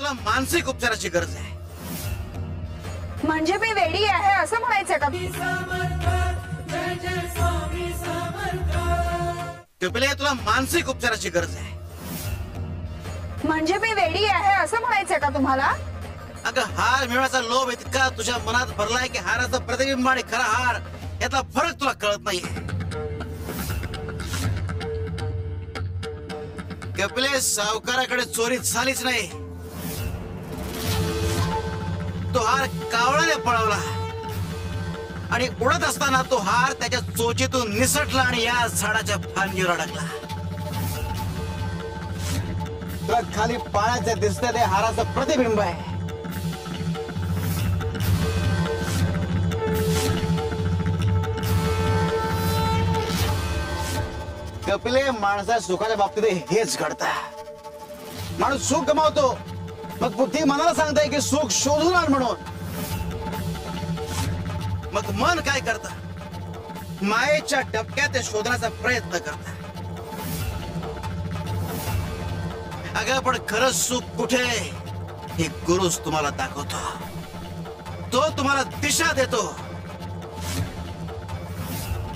तुला मानसिक उपचाराची गरज आहे. म्हणजे मी वेडी आहे असं म्हणायचं का? कपिले तुला मानसिक उपचाराची गरज आहे. म्हणजे मी वेडी आहे असं म्हणायचं का तुम्हाला? अगं हार मिळवायचा लोभ इतका तुझ्या मनात भरलाय की हाराचं प्रतिबिंब आणि खरा हार यातला फरक तुला कळत नाहीये. कपिले सावकाराकडे चोरी झालीच नाही. तो हार कावळ्याने पळवला आणि उडत असताना तो हार त्याच्या चोचीतून निसटला आणि या झाडाच्या फांदीवर अडकला. तुला खाली पाण्याचे दिसतं ते हाराचं प्रतिबिंब आहे. कपिले माणसा सुखाच्या बाबतीत हेच घडतं. माणूस सुख गमावतो मग बुद्धी मनाला सांगताय की सुख शोधून आण म्हणून. मग मन काय करत? मायेच्या डबक्यात ते शोधण्याचा प्रयत्न करत. अगं पण खरंच सुख कुठे हे गुरुच तुम्हाला दाखवतो. तो तुम्हाला दिशा देतो.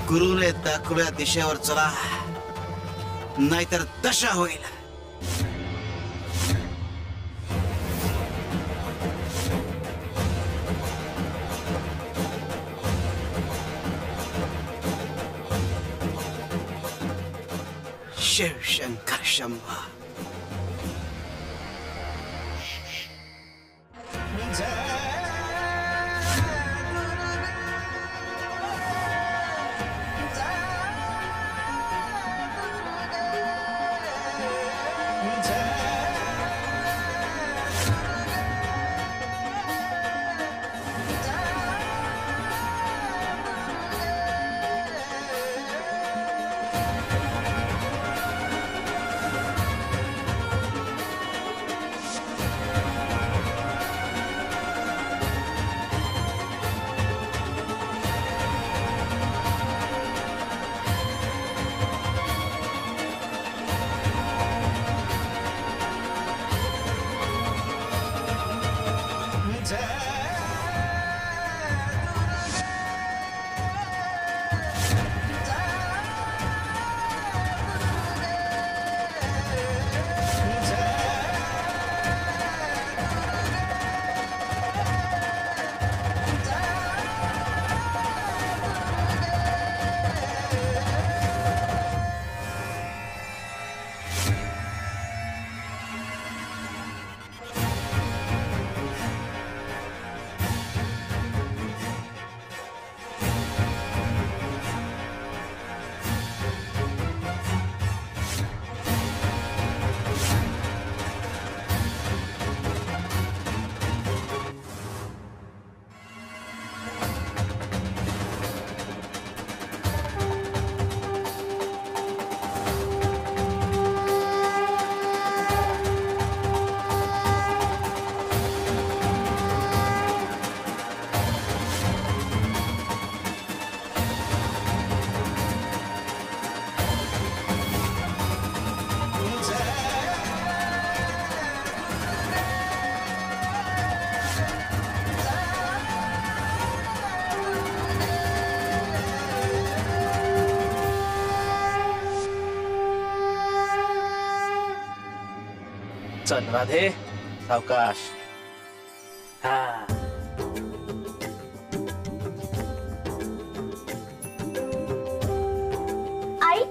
गुरुने दाखवल्या दिशेवर चला नाहीतर दशा होईल. शिव शंकर शंभो. चल राधे सावकाश. हा आई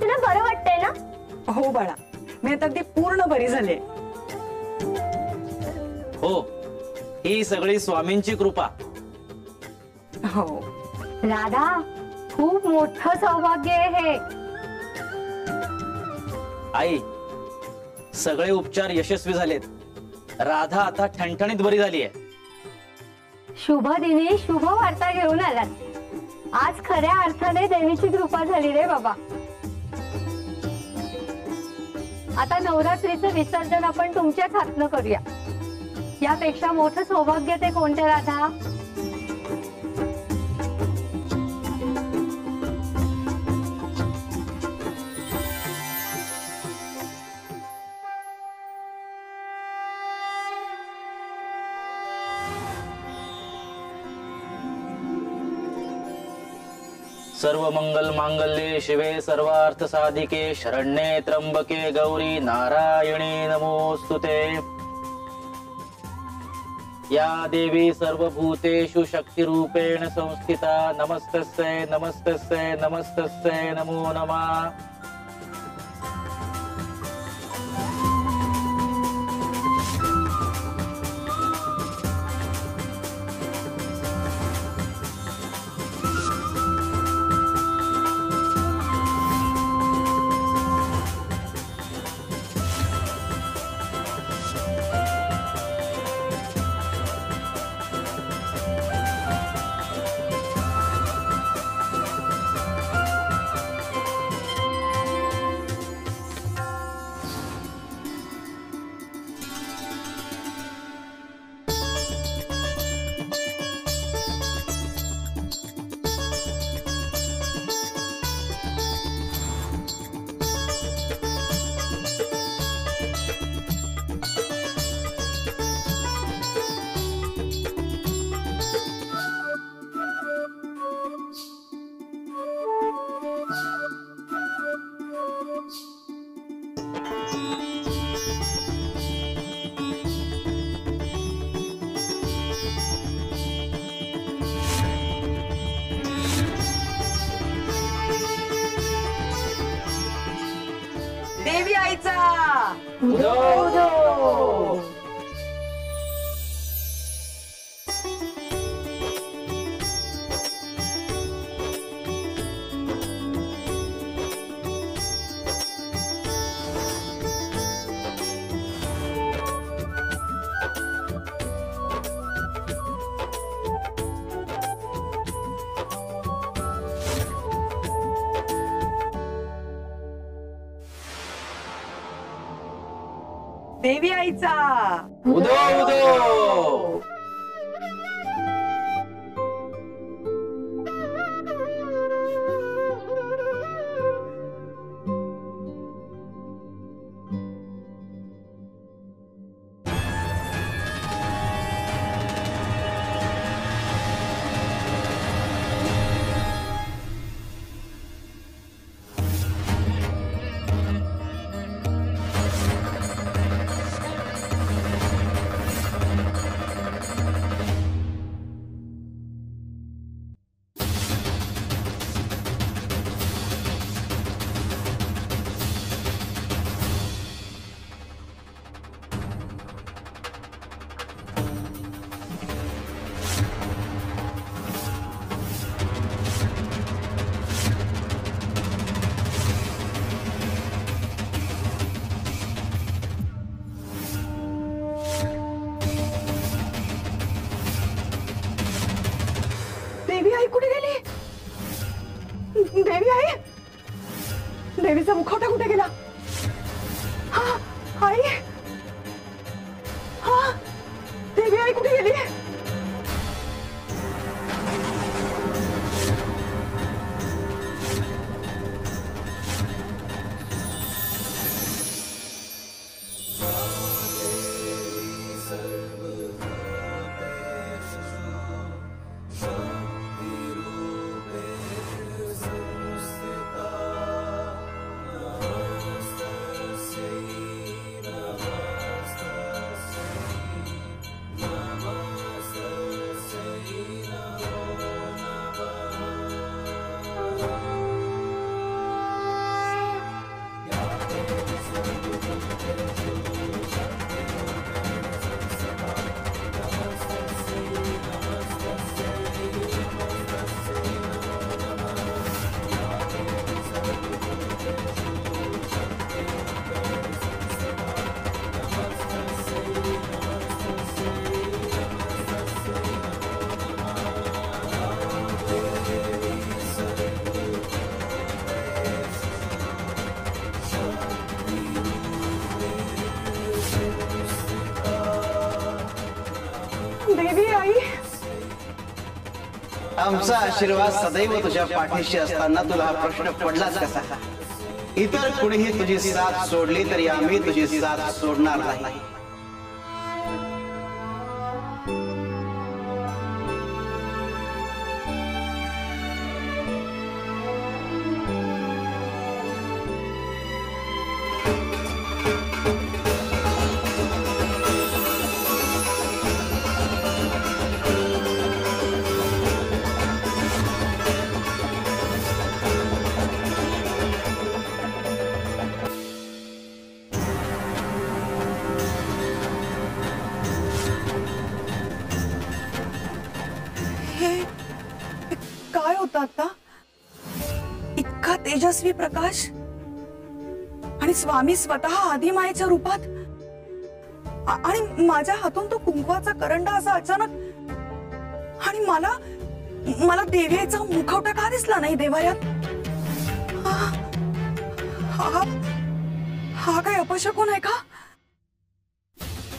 तुला बरं वाटतंय ना? हो बाळा, मी आता अगदी पूर्ण बरी झाले. हो, ही सगळी स्वामींची कृपा. हो राधा, खूप मोठं सौभाग्य आहे हे. आई, सगळे उपचार यशस्वी झालेत. राधा आता ठणठणीत बरी झाली आहे. शुभ दिनी शुभ वार्ता घेऊन आलात. आज खऱ्या अर्थाने देवीची कृपा झाली रे बाबा. आता नवरात्रीचं विसर्जन आपण तुमच्याच हातनं करूया. यापेक्षा मोठं सौभाग्य ते कोणते राधा? सर्व मंगल मांगल्ये शिवे सर्वार्थ साधिके शरण्ये त्र्यंबके गौरी नारायणी नमोस्तुते। या देवी सर्वभूतेषु शक्तिरूपेण संस्थिता नमस्तस्यै नमस्तस्यै नमस्तस्यै नमो नमः। देवी आईचा उदो उदो। देवी आईचा उदो उदो। देवी आई कुठे गेली? देवी आई, देवीचा मुखवटा कुठे गेला? हा आई, हा देवी आई कुठे गेली? देवी आई, आमचा आशीर्वाद सदैव तुझ्या पाठीशी असताना तुला हा प्रश्न पडलाच कसा? इतर कुणीही तुझी साथ सोडली तरी आम्ही तुझी साथ सोडणार नाही. काय होतं आता? इतका तेजस्वी प्रकाश आणि स्वामी स्वतः आदिमायेच्या रूपात आणि माझ्या हातून तो कुंकवाचा करंडा असा अचानक आणि मला मला देवीचा मुखवटा का दिसला नाही देवाऱ्यात? हा हा काय अपशकुन आहे का?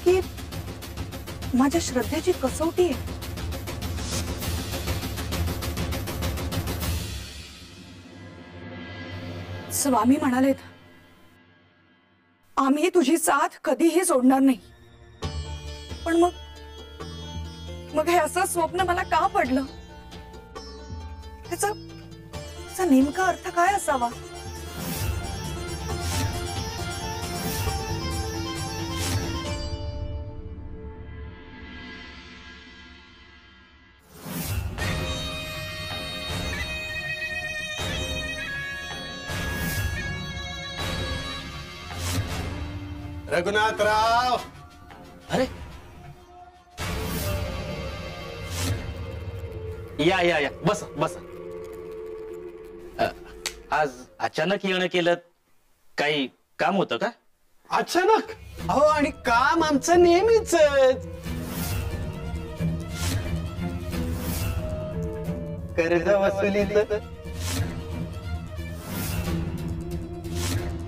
की माझ्या श्रद्धेची कसोटी आहे? स्वामी म्हणालेत आम्ही तुझी साथ कधीही सोडणार नाही. पण मग हे असं स्वप्न मला का पडलं? त्याचा नेमका अर्थ काय असावा? रघुनाथराव, अरे या या या बस बस. आज अचानक येणं केलं, काही काम होतं का? अचानक? अहो, आणि काम आमचं नेहमीच. कर्ज वसुलीचं.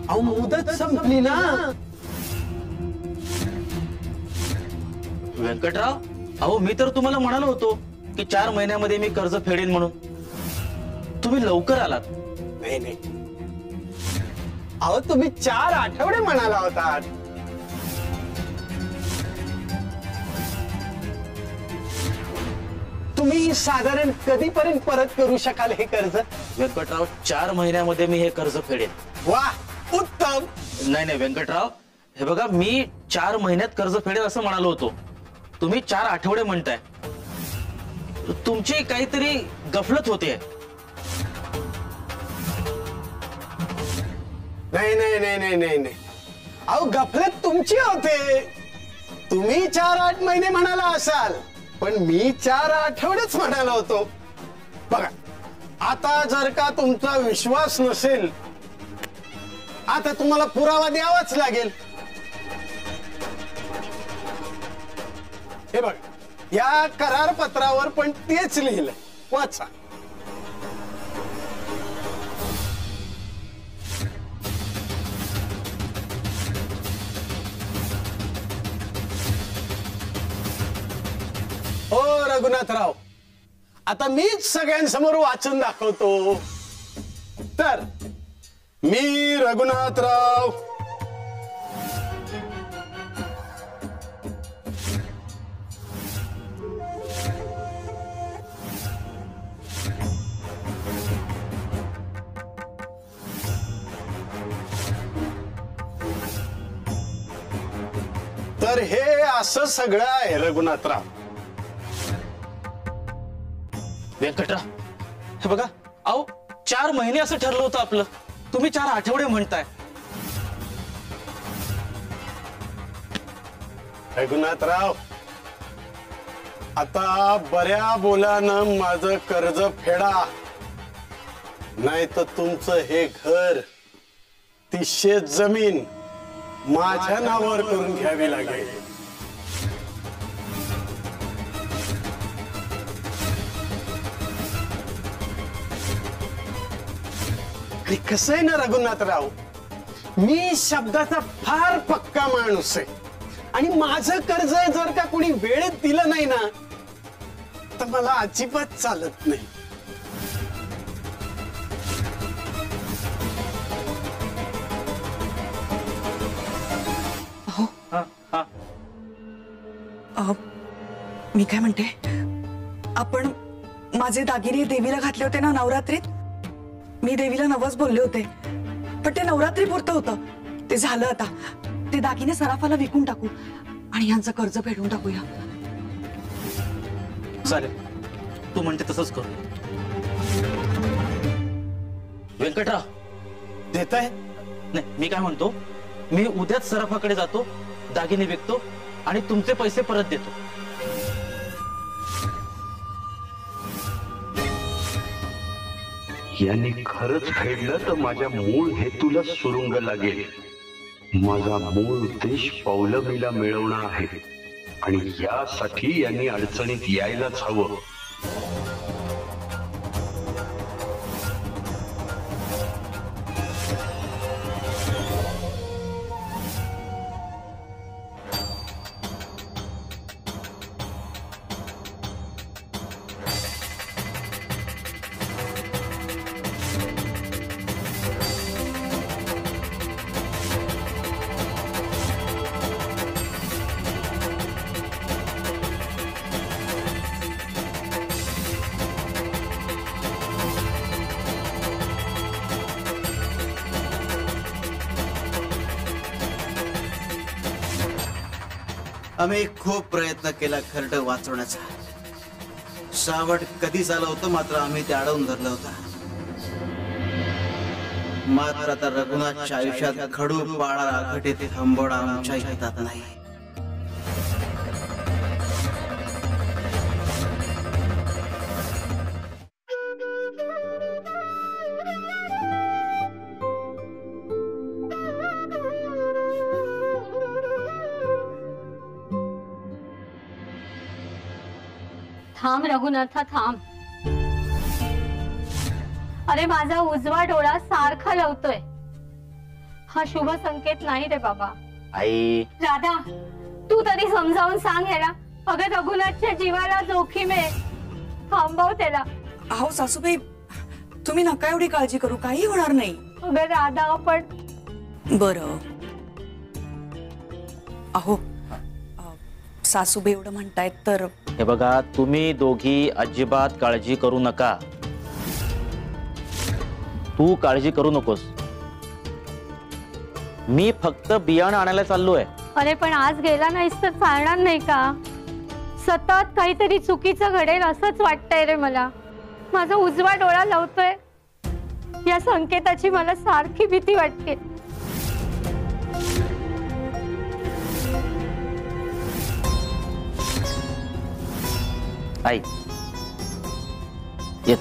अहो, मुदत संपली ना. व्यंकटराव, अहो मी तर तुम्हाला म्हणालो होतो की 4 महिन्यामध्ये मी कर्ज फेडेन म्हणून. तुम्ही लवकर आलात. नाही नाही, अहो तुम्ही 4 आठवडे म्हणाला होता. तुम्ही साधारण कधीपर्यंत परत करू शकाल हे कर्ज? व्यंकटराव, 4 महिन्यामध्ये मी हे कर्ज फेडेन. वा, उत्तम. नाही नाही व्यंकटराव, हे बघा, मी 4 महिन्यात कर्ज फेडेन असं म्हणालो होतो. तुम्ही 4 आठवडे म्हणताय. तुमची काहीतरी गफलत होते. नाही नाही नाही नाही नाही नाही, अहो गफलत तुमची होते. तुम्ही 4-8 महिने म्हणाला असाल, पण मी 4 आठवडेच म्हणालो होतो. बघा, आता जर का तुमचा विश्वास नसेल, आता तुम्हाला पुरावा द्यावाच लागेल. हे बघ, या करार पत्रावर पण तेच लिहिलंय, वाचा. हो रघुनाथराव, आता मीच सगळ्यांसमोर वाचून दाखवतो. तर मी रघुनाथराव तर हे असं सगळं आहे रघुनाथराव. व्यंकटराव, हे बघा, अहो 4 महिने असं ठरलं होतं आपलं. तुम्ही 4 आठवडे म्हणताय. रघुनाथराव, आता बऱ्या बोलानं माझं कर्ज फेडा, नाही तर तुमचं हे घर, ती शेत जमीन माझ्या नावावर करून घ्यावी लागेल. आणि कसं आहे ना रघुनाथराव, मी शब्दाचा फार पक्का माणूस आहे. आणि माझं कर्ज जर का कोणी वेळेत दिलं नाही ना, तर मला अजिबात चालत नाही. मी काय म्हणते, आपण माझे दागिने देवीला घातले होते ना नवरात्रीत. मी देवीला नवस बोलले होते, पण ते नवरात्री पुरतं होतं. ते झालं आता. ते दागिने सराफाला विकून टाकू आणि यांचं कर्ज फेडून टाकूया. चालेल, तू म्हणते तसंच करू. व्यंकटराव, देत आहे. नाही मी काय म्हणतो, मी उद्याच सराफाकडे जातो, दागिने विकतो आणि तुमचे पैसे परत देतो. यांनी खरंच फेडलं तर माझ्या मूळ हेतूला सुरुंग लागेल. माझा मूळ उद्देश पौलमीला मिळवणं आहे आणि यासाठी यांनी अडचणीत यायलाच हवं. आम्ही खूप प्रयत्न केला खरड वाचवण्याचा. सावट कधीच आलं होतं, मात्र आम्ही ते अडवून धरलं होतं. मात्र आता रघुनाथच्या आयुष्यात खडू पाळा घटित थांबवणं आमच्या हितात नाही. थांब रघुनाथा, थांब. अरे माझा उजवा डोळा सारखा लवतोय. हा शुभ संकेत नाही रे बाबा. आई, राधा, तू तरी समजावून सांग याला. अगं रघुनाथच्या जीवाला जोखीम आहे, थांबव त्याला. अहो सासूबाई, तुम्ही नका एवढी काळजी करू, काही होणार नाही. अगं राधा, पण बरं. अहो सासूबाई एवढं म्हणतायत तर. हे बघा, तुम्ही दोघी अजिबात काळजी करू नका. तू काळजी करू नकोस. मी फक्त बियाणं आणायला चाललोय. अरे पण आज गेला नाहीस तर चालणार नाही का? सतत काहीतरी चुकीचं घडेल असंच वाटतंय रे मला. माझा उजवा डोळा लवतोय, या संकेताची मला सारखी भीती वाटते. आई, येत.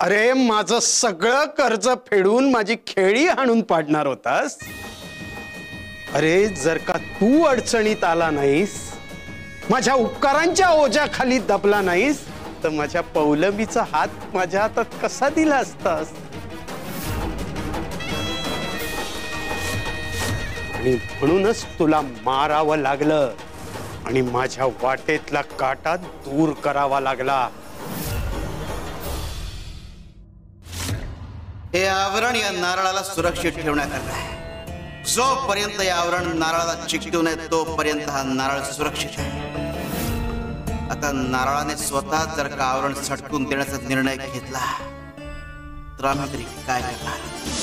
अरे माझं सगळं कर्ज फेडून माझी खेळी हाणून पाडणार होतास. अरे जर का तू अडचणीत आला नाहीस, माझ्या उपकारांच्या ओझ्याखाली दबला नाहीस, तर माझ्या पौलमीचा हात माझ्या हातात कसा दिला असतास? आणि म्हणूनच तुला मारावं लागलं आणि माझ्या वाटेतला काटा दूर करावा लागला. हे आवरण या नारळाला सुरक्षित ठेवण्याकरता आहे. जोपर्यंत हे आवरण नारळाला चिकटू नये तोपर्यंत हा नारळ सुरक्षित आहे. आता नारळाने स्वतः जर का आवरण सटकून देण्याचा निर्णय घेतला तर आम्ही तरी काय करणार?